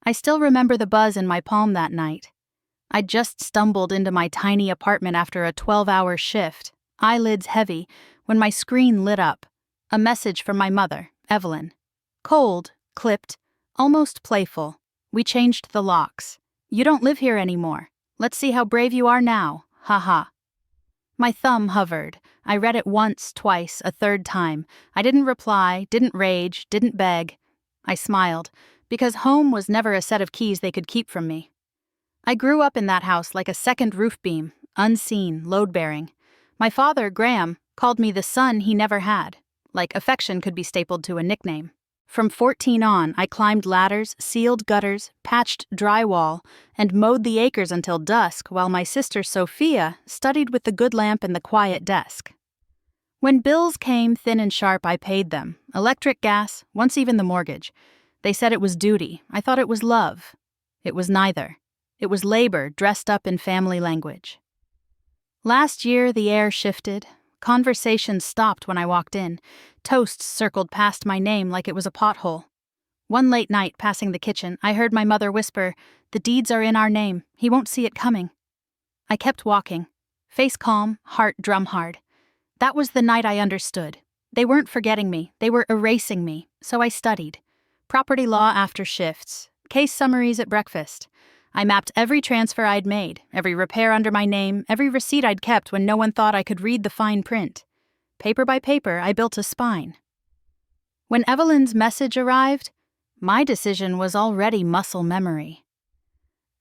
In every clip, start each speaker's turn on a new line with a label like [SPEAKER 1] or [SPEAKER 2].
[SPEAKER 1] I still remember the buzz in my palm that night. I'd just stumbled into my tiny apartment after a 12-hour shift, eyelids heavy, when my screen lit up. A message from my mother, Evelyn. Cold, clipped, almost playful. We changed the locks. You don't live here anymore. Let's see how brave you are now. Ha ha. My thumb hovered. I read it once, twice, a third time. I didn't reply, didn't rage, didn't beg. I smiled, because home was never a set of keys they could keep from me. I grew up in that house like a second roof beam, unseen, load-bearing. My father, Graham, called me the son he never had, like affection could be stapled to a nickname. From 14 on, I climbed ladders, sealed gutters, patched drywall, and mowed the acres until dusk while my sister Sophia studied with the good lamp and the quiet desk. When bills came thin and sharp, I paid them. Electric, gas, once even the mortgage. They said it was duty. I thought it was love. It was neither. It was labor dressed up in family language. Last year, the air shifted. Conversations stopped when I walked in. Toasts circled past my name like it was a pothole. One late night, passing the kitchen, I heard my mother whisper, "The deeds are in our name. He won't see it coming." I kept walking, face calm, heart drum hard. That was the night I understood. They weren't forgetting me. They were erasing me. So I studied. Property law after shifts. Case summaries at breakfast. I mapped every transfer I'd made, every repair under my name, every receipt I'd kept when no one thought I could read the fine print. Paper by paper, I built a spine. When Evelyn's message arrived, my decision was already muscle memory.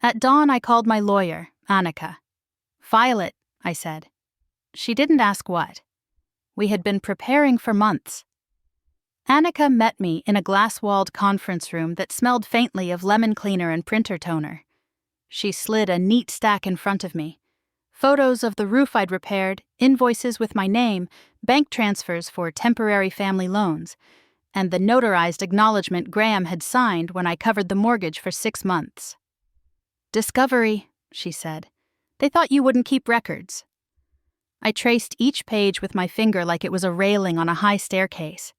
[SPEAKER 1] At dawn, I called my lawyer, Annika. "File it," I said. She didn't ask what. We had been preparing for months. Annika met me in a glass-walled conference room that smelled faintly of lemon cleaner and printer toner. She slid a neat stack in front of me. Photos of the roof I'd repaired, invoices with my name, bank transfers for temporary family loans, and the notarized acknowledgement Graham had signed when I covered the mortgage for 6 months. "Discovery," she said. "They thought you wouldn't keep records." I traced each page with my finger like it was a railing on a high staircase.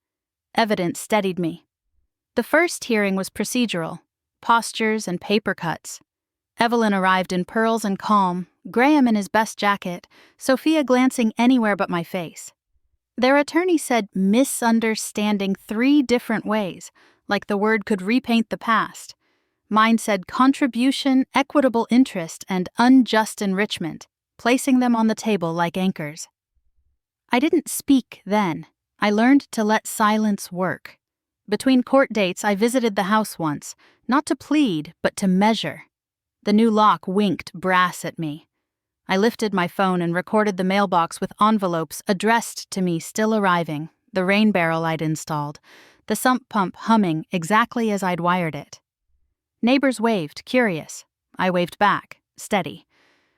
[SPEAKER 1] Evidence steadied me. The first hearing was procedural, postures and paper cuts. Evelyn arrived in pearls and calm, Graham in his best jacket, Sophia glancing anywhere but my face. Their attorney said misunderstanding 3 different ways, like the word could repaint the past. Mine said contribution, equitable interest, and unjust enrichment, placing them on the table like anchors. I didn't speak then. I learned to let silence work. Between court dates, I visited the house once, not to plead, but to measure. The new lock winked brass at me. I lifted my phone and recorded the mailbox with envelopes addressed to me still arriving, the rain barrel I'd installed, the sump pump humming exactly as I'd wired it. Neighbors waved, curious. I waved back, steady.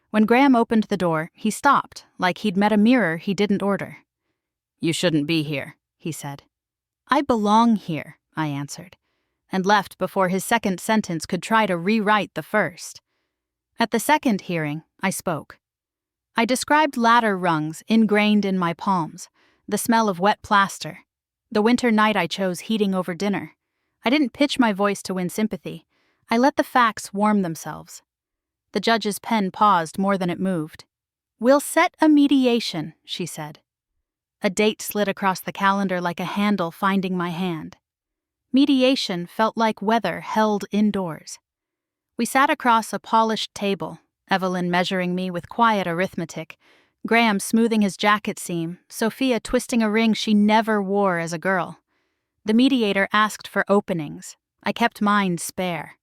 [SPEAKER 1] When Graham opened the door, he stopped, like he'd met a mirror he didn't order. "You shouldn't be here," he said. "I belong here," I answered, and left before his second sentence could try to rewrite the first. At the second hearing, I spoke. I described ladder rungs ingrained in my palms, the smell of wet plaster, the winter night I chose heating over dinner. I didn't pitch my voice to win sympathy. I let the facts warm themselves. The judge's pen paused more than it moved. "We'll set a mediation," she said. A date slid across the calendar like a handle finding my hand. Mediation felt like weather held indoors. We sat across a polished table, Evelyn measuring me with quiet arithmetic, Graham smoothing his jacket seam, Sophia twisting a ring she never wore as a girl. The mediator asked for openings. I kept mine spare.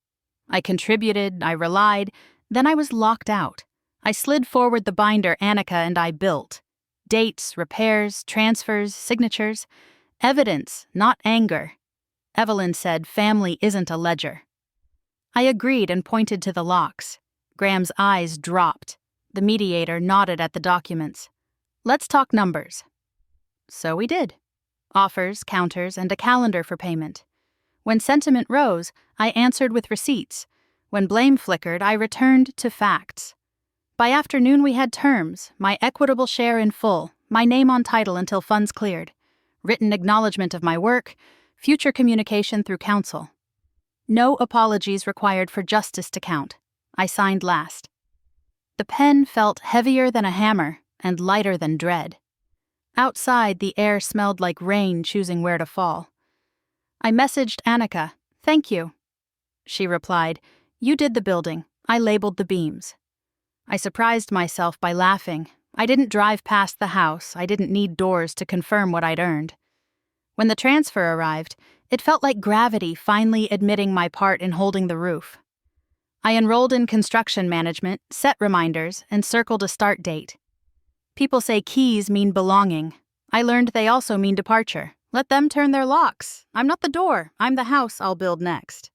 [SPEAKER 1] I contributed, I relied, then I was locked out. I slid forward the binder Annika and I built. Dates, repairs, transfers, signatures. Evidence, not anger. Evelyn said family isn't a ledger. I agreed and pointed to the locks. Graham's eyes dropped. The mediator nodded at the documents. "Let's talk numbers." So we did. Offers, counters, and a calendar for payment. When sentiment rose, I answered with receipts. When blame flickered, I returned to facts. By afternoon we had terms, my equitable share in full, my name on title until funds cleared, written acknowledgement of my work, future communication through counsel. No apologies required for justice to count. I signed last. The pen felt heavier than a hammer and lighter than dread. Outside, the air smelled like rain choosing where to fall. I messaged Annika, "Thank you." She replied, "You did the building. I labeled the beams." I surprised myself by laughing. I didn't drive past the house. I didn't need doors to confirm what I'd earned. When the transfer arrived, it felt like gravity finally admitting my part in holding the roof. I enrolled in construction management, set reminders, and circled a start date. People say keys mean belonging. I learned they also mean departure. Let them turn their locks. I'm not the door. I'm the house I'll build next.